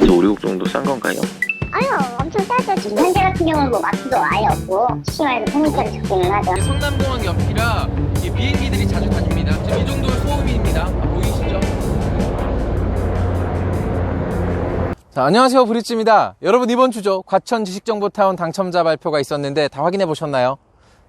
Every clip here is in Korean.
비해서 5, 6억 정도 싼 건가요? 아유, 엄청 싸죠. 지금 현재 같은 경우는 뭐 마트도 아예 없고 쉽게 말해서 통일차를 적기는 하죠. 성남공항 옆이라 이 비행기들이 자주 다닙니다. 지금 이 정도 소음입니다. 보이시죠? 자, 안녕하세요, 브릿지입니다. 여러분, 이번 주죠, 과천 지식정보타운 당첨자 발표가 있었는데 다 확인해 보셨나요?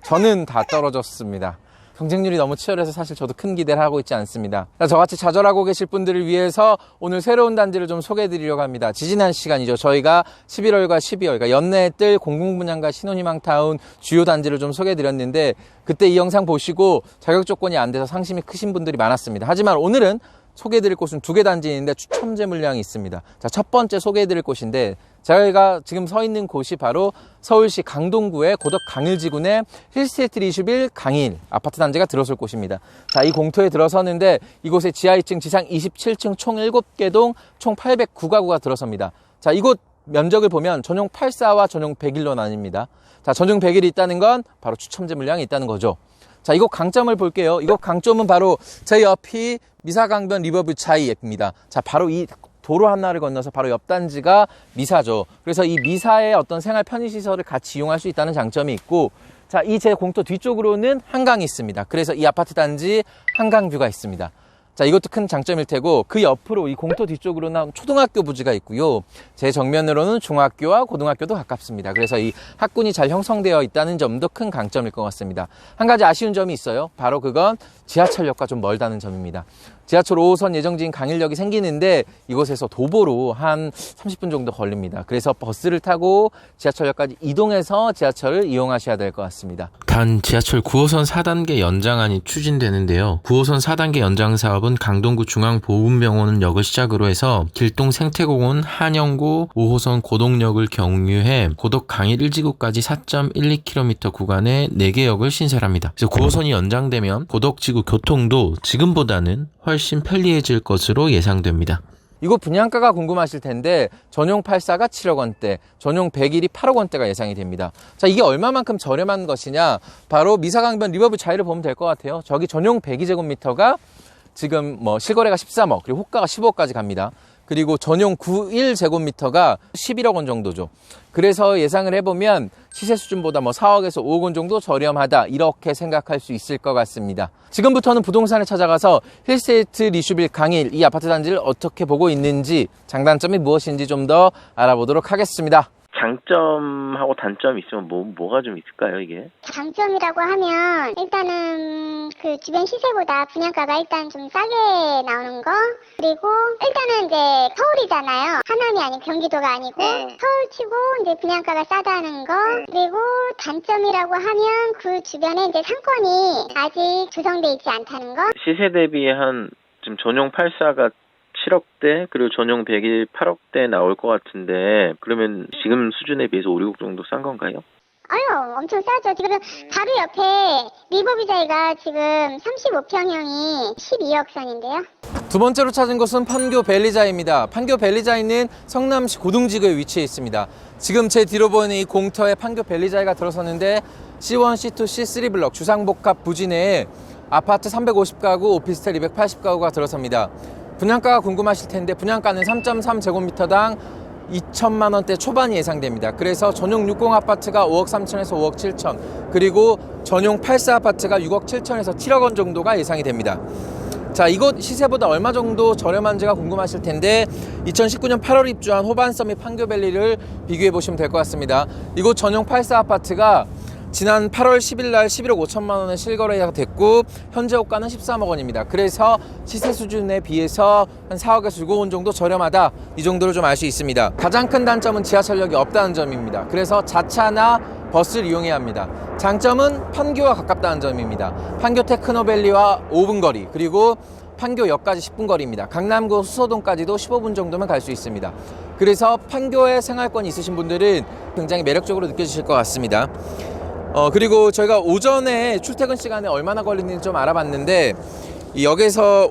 저는 다 떨어졌습니다. 경쟁률이 너무 치열해서 사실 저도 큰 기대를 하고 있지 않습니다. 저같이 좌절하고 계실 분들을 위해서 오늘 새로운 단지를 좀 소개해 드리려고 합니다. 지지난 시간이죠. 저희가 11월과 12월, 그러니까 연내에 뜰 공공분양가 신혼희망타운 주요 단지를 좀 소개해 드렸는데, 그때 이 영상 보시고 자격 조건이 안 돼서 상심이 크신 분들이 많았습니다. 하지만 오늘은 소개해드릴 곳은 2개 단지인데 추첨제 물량이 있습니다. 자, 첫 번째 소개해드릴 곳인데, 제가 지금 서 있는 곳이 바로 서울시 강동구의 고덕 강일지구내 힐스테이트 리슈빌 강일 아파트 단지가 들어설 곳입니다. 자, 이 공터에 들어서는데 이곳에 지하 2층, 지상 27층 총 7개 동 총 809가구가 들어섭니다. 자, 이곳 면적을 보면 전용 84와 전용 101로 나뉩니다. 자, 전용 101이 있다는 건 바로 추첨제 물량이 있다는 거죠. 자, 이곳 강점을 볼게요. 이곳 강점은 바로 제 옆이 미사강변 리버뷰 차이입니다. 자, 바로 이 도로 하나를 건너서 바로 옆 단지가 미사죠. 그래서 이 미사의 어떤 생활 편의시설을 같이 이용할 수 있다는 장점이 있고, 자, 이 제 공터 뒤쪽으로는 한강이 있습니다. 그래서 이 아파트 단지 한강뷰가 있습니다. 자, 이것도 큰 장점일 테고, 그 옆으로 이 공터 뒤쪽으로는 초등학교 부지가 있고요. 제 정면으로는 중학교와 고등학교도 가깝습니다. 그래서 이 학군이 잘 형성되어 있다는 점도 큰 강점일 것 같습니다. 한 가지 아쉬운 점이 있어요. 바로 그건 지하철역과 좀 멀다는 점입니다. 지하철 5호선 예정지인 강일역이 생기는데 이곳에서 도보로 한 30분 정도 걸립니다. 그래서 버스를 타고 지하철역까지 이동해서 지하철을 이용하셔야 될 것 같습니다. 단 지하철 9호선 4단계 연장안이 추진되는데요. 9호선 4단계 연장 사업은 강동구 중앙보훈병원역을 시작으로 해서 길동 생태공원, 한영구 5호선 고덕역을 경유해 고덕 강일 1지구까지 4.12km 구간에 4개 역을 신설합니다. 그래서 9호선이 연장되면 고덕지구 교통도 지금보다는 훨씬 편리해질 것으로 예상됩니다. 이곳 분양가가 궁금하실 텐데, 전용 84가 7억 원대, 전용 101이 8억 원대가 예상이 됩니다. 자, 이게 얼마만큼 저렴한 것이냐? 바로 미사강변 리버뷰 차이를 보면 될 것 같아요. 저기 전용 102제곱미터가 지금 실거래가 13억, 그리고 호가가 15억까지 갑니다. 그리고 전용 91제곱미터가 11억 원 정도죠. 그래서 예상을 해보면 시세 수준보다 4억에서 5억 원 정도 저렴하다, 이렇게 생각할 수 있을 것 같습니다. 지금부터는 부동산을 찾아가서 힐스테이트 리슈빌 강일 이 아파트 단지를 어떻게 보고 있는지, 장단점이 무엇인지 좀 더 알아보도록 하겠습니다. 장점하고 단점이 있으면 뭐가 좀 있을까요, 이게? 장점이라고 하면 일단은 그 주변 시세보다 분양가가 일단 좀 싸게 나오는 거, 그리고 일단은 이제 서울이잖아요. 하남이 아닌 경기도가 아니고 서울치고 이제 분양가가 싸다는 거, 그리고 단점이라고 하면 그 주변에 이제 상권이 아직 조성돼 있지 않다는 거. 시세 대비에 지금 전용 84가 7억대, 그리고 전용 101 8억대 나올 것 같은데, 그러면 지금 수준에 비해서 5, 6억 정도 싼 건가요? 아유, 엄청 싸죠. 지금 바로 옆에 리버뷰자이가 지금 35평형이 12억 선인데요. 두 번째로 찾은 곳은 판교 벨리자이입니다. 판교 벨리자이는 성남시 고등지구에 위치해 있습니다. 지금 제 뒤로 보이는 이 공터에 판교 벨리자이가 들어섰는데, C1, C2, C3 블럭 주상복합 부지 내에 아파트 350가구, 오피스텔 280가구가 들어섭니다. 분양가가 궁금하실 텐데, 분양가는 3.3제곱미터당 2천만 원대 초반이 예상됩니다. 그래서 전용 60 아파트가 5억 3천에서 5억 7천, 그리고 전용 84 아파트가 6억 7천에서 7억 원 정도가 예상이 됩니다. 자, 이곳 시세보다 얼마 정도 저렴한지가 궁금하실 텐데, 2019년 8월 입주한 호반서밋 판교밸리를 비교해 보시면 될 것 같습니다. 이곳 전용 84 아파트가 지난 8월 10일 날 11억 5천만 원에 실거래가 됐고, 현재 호가는 13억 원입니다. 그래서 시세 수준에 비해서 한 4억에서 6억 원 정도 저렴하다, 이 정도로 좀 알 수 있습니다. 가장 큰 단점은 지하철역이 없다는 점입니다. 그래서 자차나 버스를 이용해야 합니다. 장점은 판교와 가깝다는 점입니다. 판교 테크노밸리와 5분 거리, 그리고 판교역까지 10분 거리입니다. 강남구 수서동까지도 15분 정도면 갈 수 있습니다. 그래서 판교에 생활권이 있으신 분들은 굉장히 매력적으로 느껴지실 것 같습니다. 그리고 저희가 오전에 출퇴근 시간에 얼마나 걸리는지 좀 알아봤는데, 이 역에서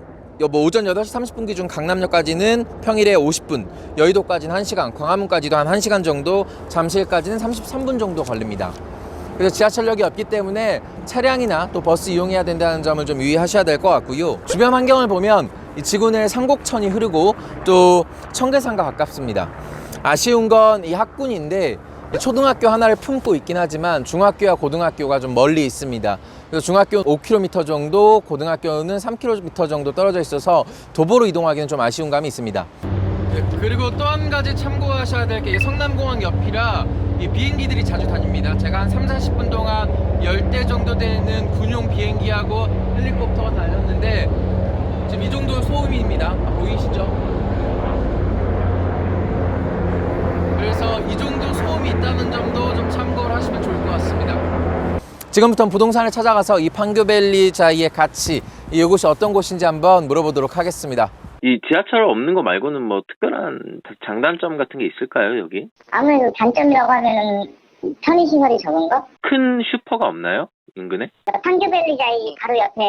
오전 8시 30분 기준 강남역까지는 평일에 50분, 여의도까지는 1시간, 광화문까지도 한 1시간 정도, 잠실까지는 33분 정도 걸립니다. 그래서 지하철역이 없기 때문에 차량이나 또 버스 이용해야 된다는 점을 좀 유의하셔야 될 것 같고요. 주변 환경을 보면 이 지구내 상곡천이 흐르고 또 청계산과 가깝습니다. 아쉬운 건 이 학군인데 초등학교 하나를 품고 있긴 하지만 중학교와 고등학교가 좀 멀리 있습니다. 그래서 중학교는 5km 정도, 고등학교는 3km 정도 떨어져 있어서 도보로 이동하기는 좀 아쉬운 감이 있습니다. 그리고 또 한 가지 참고하셔야 될 게 성남공항 옆이라 이 비행기들이 자주 다닙니다. 제가 한 30-40분 동안 10대 정도 되는 군용 비행기하고 헬리콥터가 달렸는데 지금 이 정도 소음입니다. 보이시죠? 그래서 이 정도 소음이 있다는 점도 좀 참고를 하시면 좋을 것 같습니다. 지금부터는 부동산을 찾아가서 이 판교밸리 자이의 가치, 이곳이 어떤 곳인지 한번 물어보도록 하겠습니다. 이 지하철 없는 거 말고는 뭐 특별한 장단점 같은 게 있을까요, 여기? 아무래도 단점이라고 하면은 편의시설이 적은 것? 큰 슈퍼가 없나요? 인근에? 판교밸리자이 바로 옆에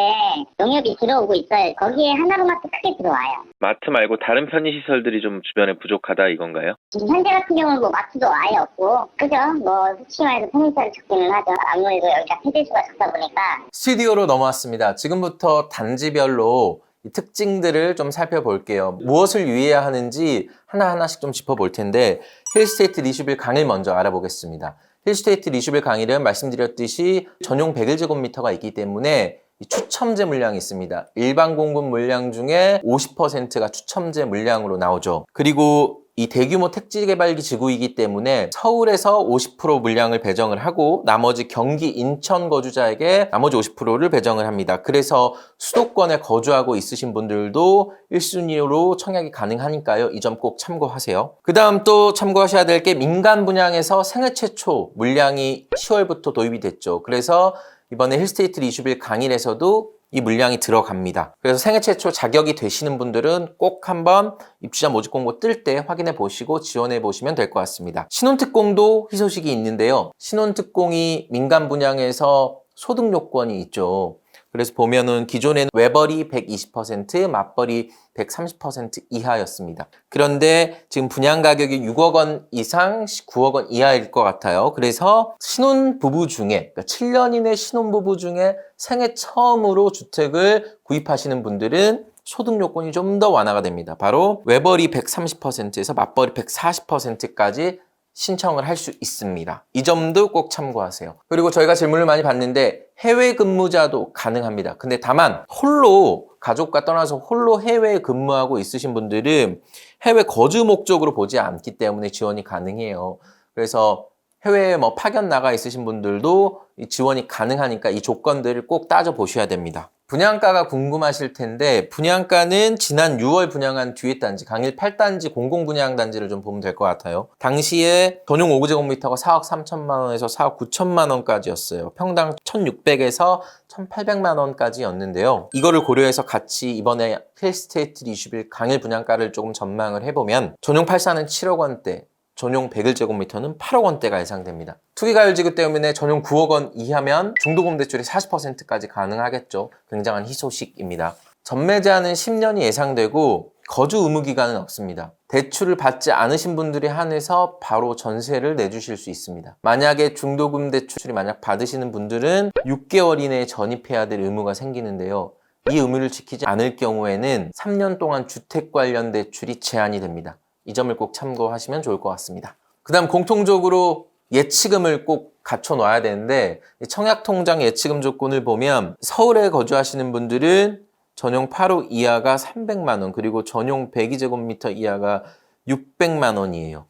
농협이 들어오고 있어요. 거기에 하나로마트 크게 들어와요. 마트 말고 다른 편의시설들이 좀 주변에 부족하다 이건가요? 지금 현재 같은 경우는 뭐 마트도 아예 없고, 그죠? 뭐 솔직히 말해서 편의시설이 적기는 하죠. 아무래도 여기가 세대수가 적다 보니까. 스튜디오로 넘어왔습니다. 지금부터 단지별로 이 특징들을 좀 살펴볼게요. 무엇을 유의해야 하는지 하나하나씩 좀 짚어볼 텐데 힐스테이트 리슈빌 강일 먼저 알아보겠습니다. 힐스테이트 리슈빌 강일은 말씀드렸듯이 전용 101제곱미터가 있기 때문에 추첨제 물량이 있습니다. 일반 공급 물량 중에 50%가 추첨제 물량으로 나오죠. 그리고 이 대규모 택지개발기 지구이기 때문에 서울에서 50% 물량을 배정을 하고 나머지 경기, 인천 거주자에게 나머지 50%를 배정을 합니다. 그래서 수도권에 거주하고 있으신 분들도 1순위로 청약이 가능하니까요. 이 점 꼭 참고하세요. 그 다음 또 참고하셔야 될 게 민간 분양에서 생애 최초 물량이 10월부터 도입이 됐죠. 그래서 이번에 힐스테이트 리슈빌 강일에서도 이 물량이 들어갑니다. 그래서 생애 최초 자격이 되시는 분들은 꼭 한번 입주자 모집 공고 뜰 때 확인해 보시고 지원해 보시면 될 것 같습니다. 신혼특공도 희소식이 있는데요. 신혼특공이 민간 분양에서 소득 요건이 있죠. 그래서 보면은 기존에는 외벌이 120%, 맞벌이 130% 이하였습니다. 그런데 지금 분양 가격이 6억 원 이상, 9억 원 이하일 것 같아요. 그래서 신혼부부 중에, 그러니까 7년 이내 신혼부부 중에 생애 처음으로 주택을 구입하시는 분들은 소득 요건이 좀 더 완화가 됩니다. 바로 외벌이 130%에서 맞벌이 140%까지 신청을 할 수 있습니다. 이 점도 꼭 참고하세요. 그리고 저희가 질문을 많이 받는데 해외 근무자도 가능합니다. 근데 다만 홀로 가족과 떠나서 홀로 해외에 근무하고 있으신 분들은 해외 거주 목적으로 보지 않기 때문에 지원이 가능해요. 그래서 해외에 뭐 파견 나가 있으신 분들도 이 지원이 가능하니까 이 조건들을 꼭 따져 보셔야 됩니다. 분양가가 궁금하실 텐데 분양가는 지난 6월 분양한 듀엣 단지 강일 8단지 공공분양단지를 좀 보면 될 것 같아요. 당시에 전용 5제곱미터가 4억 3천만 원에서 4억 9천만 원까지였어요. 평당 1,600에서 1,800만 원까지였는데요. 이거를 고려해서 같이 이번에 힐스테이트 리슈빌 강일 분양가를 조금 전망을 해보면 전용 84는 7억 원대, 전용 101제곱미터는 8억 원대가 예상됩니다. 투기가율지구 때문에 전용 9억 원 이하면 중도금 대출이 40%까지 가능하겠죠. 굉장한 희소식입니다. 전매 제한은 10년이 예상되고 거주 의무 기간은 없습니다. 대출을 받지 않으신 분들에 한해서 바로 전세를 내주실 수 있습니다. 만약에 중도금 대출이 만약 받으시는 분들은 6개월 이내에 전입해야 될 의무가 생기는데요. 이 의무를 지키지 않을 경우에는 3년 동안 주택 관련 대출이 제한이 됩니다. 이 점을 꼭 참고하시면 좋을 것 같습니다. 그 다음 공통적으로 예치금을 꼭 갖춰 놔야 되는데 청약통장 예치금 조건을 보면 서울에 거주하시는 분들은 전용 8호 이하가 300만 원 그리고 전용 102제곱미터 이하가 600만 원이에요.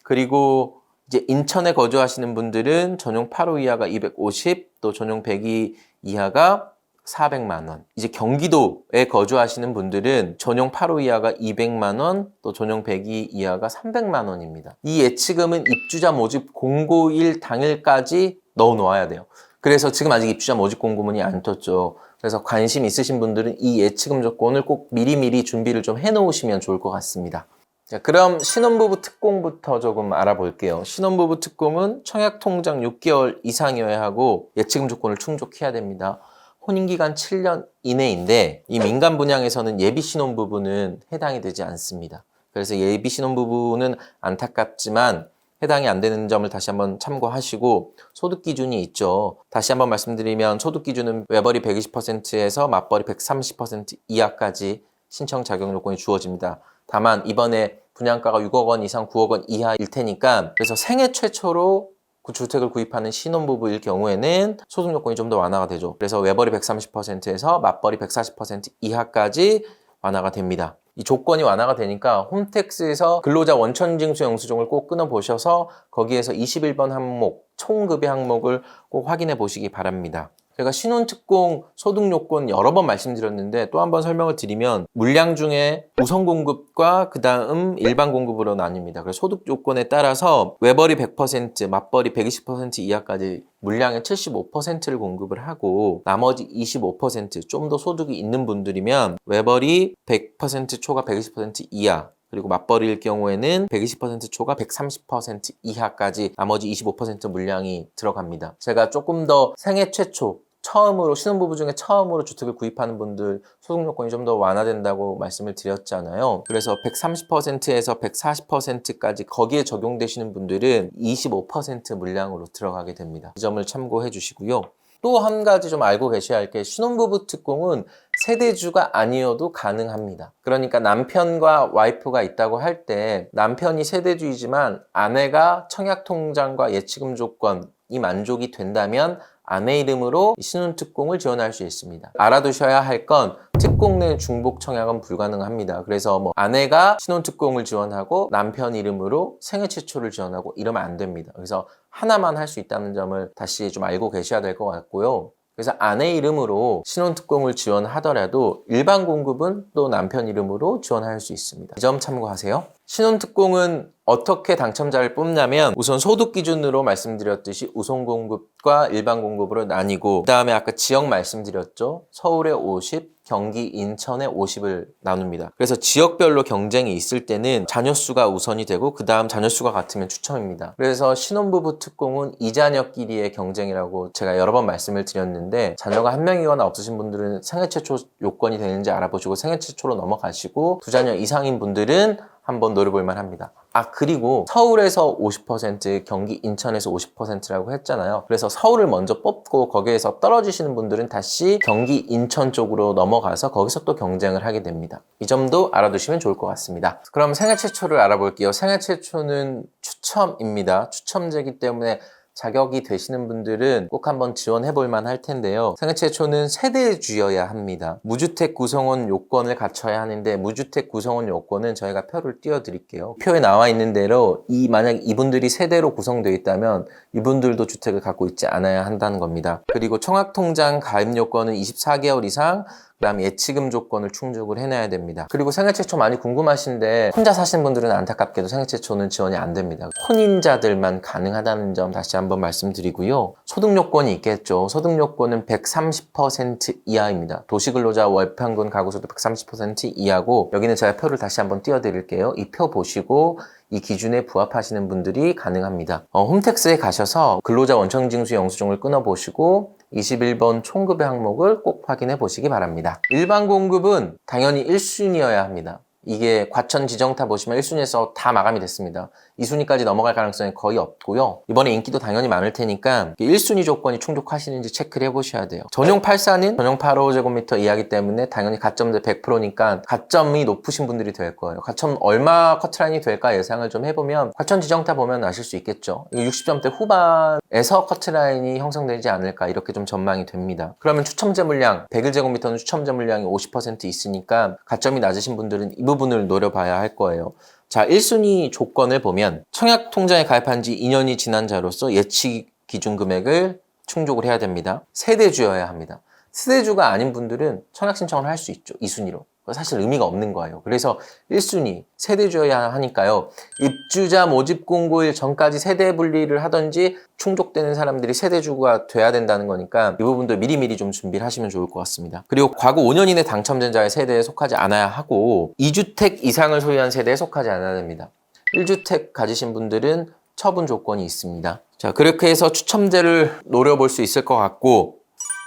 그리고 이제 인천에 거주하시는 분들은 전용 8호 이하가 250, 또 전용 102 이하가 400만 원. 이제 경기도에 거주하시는 분들은 전용 8호 이하가 200만 원, 또 전용 102 이하가 300만 원입니다. 이 예치금은 입주자 모집 공고일 당일까지 넣어 놓아야 돼요. 그래서 지금 아직 입주자 모집 공고문이 안 떴죠. 그래서 관심 있으신 분들은 이 예치금 조건을 꼭 미리미리 준비를 좀 해 놓으시면 좋을 것 같습니다. 자, 그럼 신혼부부 특공부터 조금 알아볼게요. 신혼부부 특공은 청약통장 6개월 이상이어야 하고 예치금 조건을 충족해야 됩니다. 혼인기간 7년 이내인데 이 민간 분양에서는 예비 신혼부부는 해당이 되지 않습니다. 그래서 예비 신혼부부는 안타깝지만 해당이 안 되는 점을 다시 한번 참고하시고 소득 기준이 있죠. 다시 한번 말씀드리면 소득 기준은 외벌이 120%에서 맞벌이 130% 이하까지 신청 자격 요건이 주어집니다. 다만 이번에 분양가가 6억 원 이상 9억 원 이하일 테니까 그래서 생애 최초로 주택을 구입하는 신혼부부일 경우에는 소득 요건이 좀 더 완화가 되죠. 그래서 외벌이 130%에서 맞벌이 140% 이하까지 완화가 됩니다. 이 조건이 완화가 되니까 홈택스에서 근로자 원천징수 영수증을 꼭 끊어보셔서 거기에서 21번 항목, 총급여 항목을 꼭 확인해 보시기 바랍니다. 제가 신혼특공 소득요건 여러 번 말씀드렸는데 또 한 번 설명을 드리면 물량 중에 우선 공급과 그 다음 일반 공급으로 나뉩니다. 그래서 소득요건에 따라서 외벌이 100%, 맞벌이 120% 이하까지 물량의 75%를 공급을 하고 나머지 25% 좀 더 소득이 있는 분들이면 외벌이 100% 초과 120% 이하 그리고 맞벌이일 경우에는 120% 초과 130% 이하까지 나머지 25% 물량이 들어갑니다. 제가 조금 더 생애 최초 처음으로 신혼부부 중에 처음으로 주택을 구입하는 분들 소득 요건이 좀 더 완화된다고 말씀을 드렸잖아요. 그래서 130%에서 140%까지 거기에 적용되시는 분들은 25% 물량으로 들어가게 됩니다. 이 점을 참고해 주시고요. 또 한 가지 좀 알고 계셔야 할 게 신혼부부 특공은 세대주가 아니어도 가능합니다. 그러니까 남편과 와이프가 있다고 할 때 남편이 세대주이지만 아내가 청약통장과 예치금 조건이 만족이 된다면 아내 이름으로 신혼특공을 지원할 수 있습니다. 알아두셔야 할 건 특공 내 중복 청약은 불가능합니다. 그래서 뭐 아내가 신혼특공을 지원하고 남편 이름으로 생애 최초를 지원하고 이러면 안 됩니다. 그래서 하나만 할 수 있다는 점을 다시 좀 알고 계셔야 될 것 같고요. 그래서 아내 이름으로 신혼특공을 지원하더라도 일반 공급은 또 남편 이름으로 지원할 수 있습니다. 이 점 참고하세요. 신혼특공은 어떻게 당첨자를 뽑냐면 우선 소득 기준으로 말씀드렸듯이 우선 공급과 일반 공급으로 나뉘고 그 다음에 아까 지역 말씀드렸죠. 서울에 50, 경기, 인천에 50을 나눕니다. 그래서 지역별로 경쟁이 있을 때는 자녀수가 우선이 되고 그 다음 자녀수가 같으면 추첨입니다. 그래서 신혼부부 특공은 이자녀끼리의 경쟁이라고 제가 여러 번 말씀을 드렸는데 자녀가 한 명이거나 없으신 분들은 생애 최초 요건이 되는지 알아보시고 생애 최초로 넘어가시고 두 자녀 이상인 분들은 한번 노려볼 만합니다. 그리고 서울에서 50%, 경기, 인천에서 50%라고 했잖아요. 그래서 서울을 먼저 뽑고 거기에서 떨어지시는 분들은 다시 경기, 인천 쪽으로 넘어가서 거기서 또 경쟁을 하게 됩니다. 이 점도 알아두시면 좋을 것 같습니다. 그럼 생애 최초를 알아볼게요. 생애 최초는 추첨입니다. 추첨제이기 때문에 자격이 되시는 분들은 꼭 한번 지원해 볼 만할 텐데요. 생애 최초는 세대주여야 합니다. 무주택 구성원 요건을 갖춰야 하는데 무주택 구성원 요건은 저희가 표를 띄워 드릴게요. 표에 나와 있는 대로 만약 이분들이 세대로 구성되어 있다면 이분들도 주택을 갖고 있지 않아야 한다는 겁니다. 그리고 청약통장 가입 요건은 24개월 이상 그 다음에 예치금 조건을 충족을 해놔야 됩니다. 그리고 생애 최초 많이 궁금하신데 혼자 사시는 분들은 안타깝게도 생애 최초는 지원이 안 됩니다. 혼인자들만 가능하다는 점 다시 한번 말씀드리고요. 소득 요건이 있겠죠. 소득 요건은 130% 이하입니다. 도시근로자 월평균 가구소득 130% 이하고 여기는 제가 표를 다시 한번 띄워드릴게요. 이 표 보시고 이 기준에 부합하시는 분들이 가능합니다. 홈택스에 가셔서 근로자 원천징수 영수증을 끊어보시고 21번 총급여 항목을 꼭 확인해 보시기 바랍니다. 일반 공급은 당연히 1순위여야 합니다. 이게 과천 지정타 보시면 1순위에서 다 마감이 됐습니다. 2순위까지 넘어갈 가능성이 거의 없고요. 이번에 인기도 당연히 많을 테니까 1순위 조건이 충족하시는지 체크를 해보셔야 돼요. 전용 84는 전용 85제곱미터 이하기 때문에 당연히 가점제 100%니까 가점이 높으신 분들이 될 거예요. 가점 얼마 커트라인이 될까 예상을 좀 해보면 과천 지정타 보면 아실 수 있겠죠. 60점대 후반에서 커트라인이 형성되지 않을까 이렇게 좀 전망이 됩니다. 그러면 추첨제 물량 101제곱미터는 추첨제 물량이 50% 있으니까 가점이 낮으신 분들은 이 부분을 노려봐야 할 거예요. 자, 1순위 조건을 보면 청약통장에 가입한 지 2년이 지난 자로서 예치 기준 금액을 충족을 해야 됩니다. 세대주여야 합니다. 세대주가 아닌 분들은 청약 신청을 할 수 있죠. 2순위로. 사실 의미가 없는 거예요. 그래서 1순위 세대주여야 하니까요. 입주자 모집 공고일 전까지 세대 분리를 하든지 충족되는 사람들이 세대주가 돼야 된다는 거니까 이 부분도 미리미리 좀 준비를 하시면 좋을 것 같습니다. 그리고 과거 5년 이내 당첨된 자의 세대에 속하지 않아야 하고 2주택 이상을 소유한 세대에 속하지 않아야 됩니다. 1주택 가지신 분들은 처분 조건이 있습니다. 자, 그렇게 해서 추첨제를 노려볼 수 있을 것 같고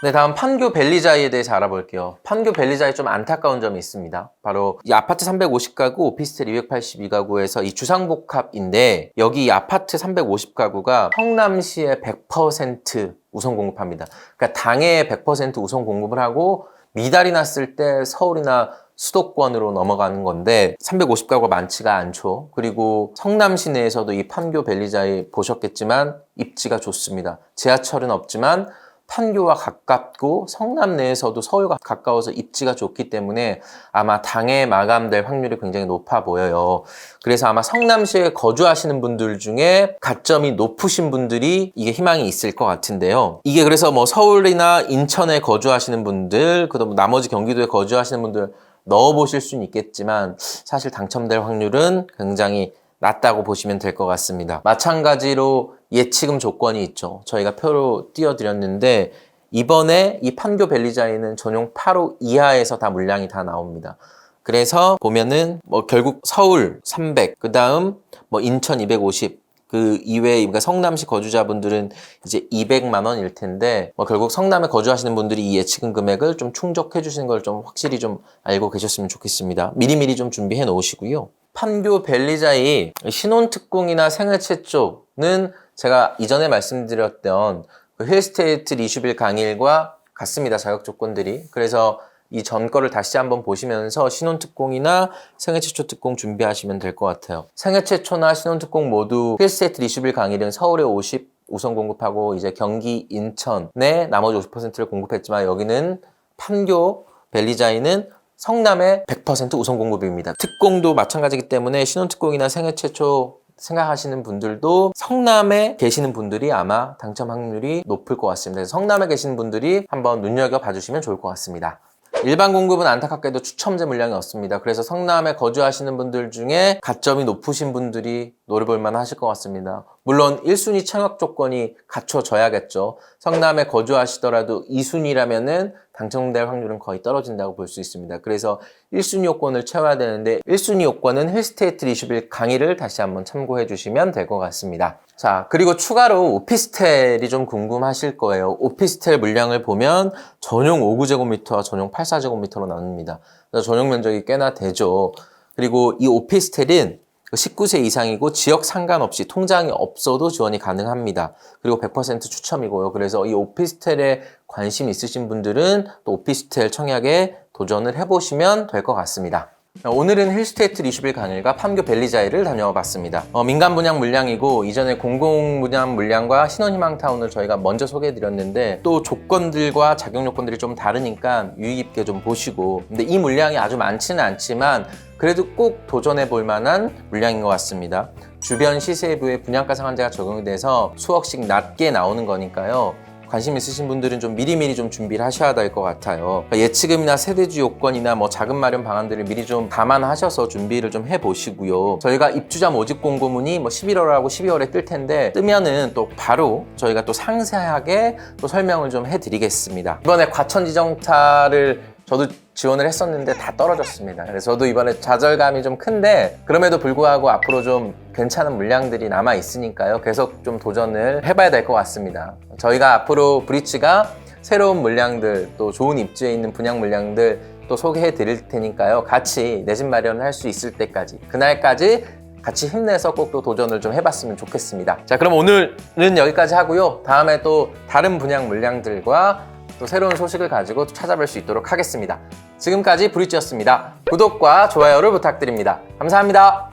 네, 다음 판교 벨리자이에 대해서 알아볼게요. 판교 벨리자이 좀 안타까운 점이 있습니다. 바로 이 아파트 350가구, 오피스텔 282가구에서 이 주상복합인데 여기 이 아파트 350가구가 성남시에 100% 우선 공급합니다. 그러니까 당해 100% 우선 공급을 하고 미달이 났을 때 서울이나 수도권으로 넘어가는 건데 350가구가 많지가 않죠. 그리고 성남 시내에서도 이 판교 벨리자이 보셨겠지만 입지가 좋습니다. 지하철은 없지만 판교와 가깝고 성남 내에서도 서울과 가까워서 입지가 좋기 때문에 아마 당에 마감될 확률이 굉장히 높아 보여요. 그래서 아마 성남시에 거주하시는 분들 중에 가점이 높으신 분들이 이게 희망이 있을 것 같은데요. 이게 그래서 뭐 서울이나 인천에 거주하시는 분들, 그다음 나머지 경기도에 거주하시는 분들 넣어보실 수는 있겠지만 사실 당첨될 확률은 굉장히 낮다고 보시면 될 것 같습니다. 마찬가지로 예치금 조건이 있죠. 저희가 표로 띄워드렸는데 이번에 이 판교 벨리자이는 전용 8호 이하에서 다 물량이 다 나옵니다. 그래서 보면은 뭐 결국 서울 300, 그 다음 뭐 인천 250, 그 이외에 그러니까 성남시 거주자분들은 이제 200만 원일 텐데 뭐 결국 성남에 거주하시는 분들이 이 예치금 금액을 좀 충족해 주시는 걸 좀 확실히 좀 알고 계셨으면 좋겠습니다. 미리미리 좀 준비해 놓으시고요. 판교 벨리자이 신혼특공이나 생애체 쪽은 제가 이전에 말씀드렸던 그 힐스테이트 리슈빌 강일과 같습니다. 자격 조건들이. 그래서 이 전 거를 다시 한번 보시면서 신혼특공이나 생애최초 특공 준비하시면 될 것 같아요. 생애최초나 신혼특공 모두 힐스테이트 리슈빌 강일은 서울에 50 우선 공급하고 이제 경기 인천에 나머지 50%를 공급했지만 여기는 판교 벨리자이는 성남의 100% 우선 공급입니다. 특공도 마찬가지이기 때문에 신혼특공이나 생애최초 생각하시는 분들도 성남에 계시는 분들이 아마 당첨 확률이 높을 것 같습니다. 그래서 성남에 계시는 분들이 한번 눈여겨봐 주시면 좋을 것 같습니다. 일반 공급은 안타깝게도 추첨제 물량이 없습니다. 그래서 성남에 거주하시는 분들 중에 가점이 높으신 분들이 노려볼 만 하실 것 같습니다. 물론 1순위 청약 조건이 갖춰져야겠죠. 성남에 거주하시더라도 2순위라면은 당첨될 확률은 거의 떨어진다고 볼 수 있습니다. 그래서 1순위 요건을 채워야 되는데 1순위 요건은 힐스테이트 리슈빌 강의를 다시 한번 참고해 주시면 될 것 같습니다. 자, 그리고 추가로 오피스텔이 좀 궁금하실 거예요. 오피스텔 물량을 보면 전용 5구제곱미터와 전용 8사제곱미터로 나눕니다. 그래서 전용 면적이 꽤나 되죠. 그리고 이 오피스텔은 19세 이상이고 지역 상관없이 통장이 없어도 지원이 가능합니다. 그리고 100% 추첨이고요. 그래서 이 오피스텔에 관심 있으신 분들은 또 오피스텔 청약에 도전을 해보시면 될 것 같습니다. 오늘은 힐스테이트 리슈빌 강일과 판교 벨리자이를 다녀와 봤습니다. 민간 분양 물량이고 이전에 공공 분양 물량과 신혼희망타운을 저희가 먼저 소개해 드렸는데 또 조건들과 자격 요건들이 좀 다르니까 유의 깊게 좀 보시고, 근데 이 물량이 아주 많지는 않지만 그래도 꼭 도전해 볼 만한 물량인 것 같습니다. 주변 시세부에 분양가 상한제가 적용이 돼서 수억씩 낮게 나오는 거니까요. 관심 있으신 분들은 좀 미리미리 좀 준비를 하셔야 될 것 같아요. 그러니까 예치금이나 세대주 요건이나 뭐 자금 마련 방안들을 미리 좀 감안하셔서 준비를 좀 해보시고요. 저희가 입주자 모집 공고문이 뭐 11월하고 12월에 뜰 텐데 뜨면은 또 바로 저희가 또 상세하게 또 설명을 좀 해드리겠습니다. 이번에 과천지정타를 저도 지원을 했었는데 다 떨어졌습니다. 그래서 저도 이번에 좌절감이 좀 큰데 그럼에도 불구하고 앞으로 좀 괜찮은 물량들이 남아 있으니까요. 계속 좀 도전을 해봐야 될 것 같습니다. 저희가 앞으로 브릿지가 새로운 물량들, 또 좋은 입지에 있는 분양 물량들 또 소개해 드릴 테니까요. 같이 내 집 마련을 할 수 있을 때까지, 그날까지 같이 힘내서 꼭 또 도전을 좀 해봤으면 좋겠습니다. 자, 그럼 오늘은 여기까지 하고요. 다음에 또 다른 분양 물량들과 또 새로운 소식을 가지고 찾아뵐 수 있도록 하겠습니다. 지금까지 브릿지였습니다. 구독과 좋아요를 부탁드립니다. 감사합니다.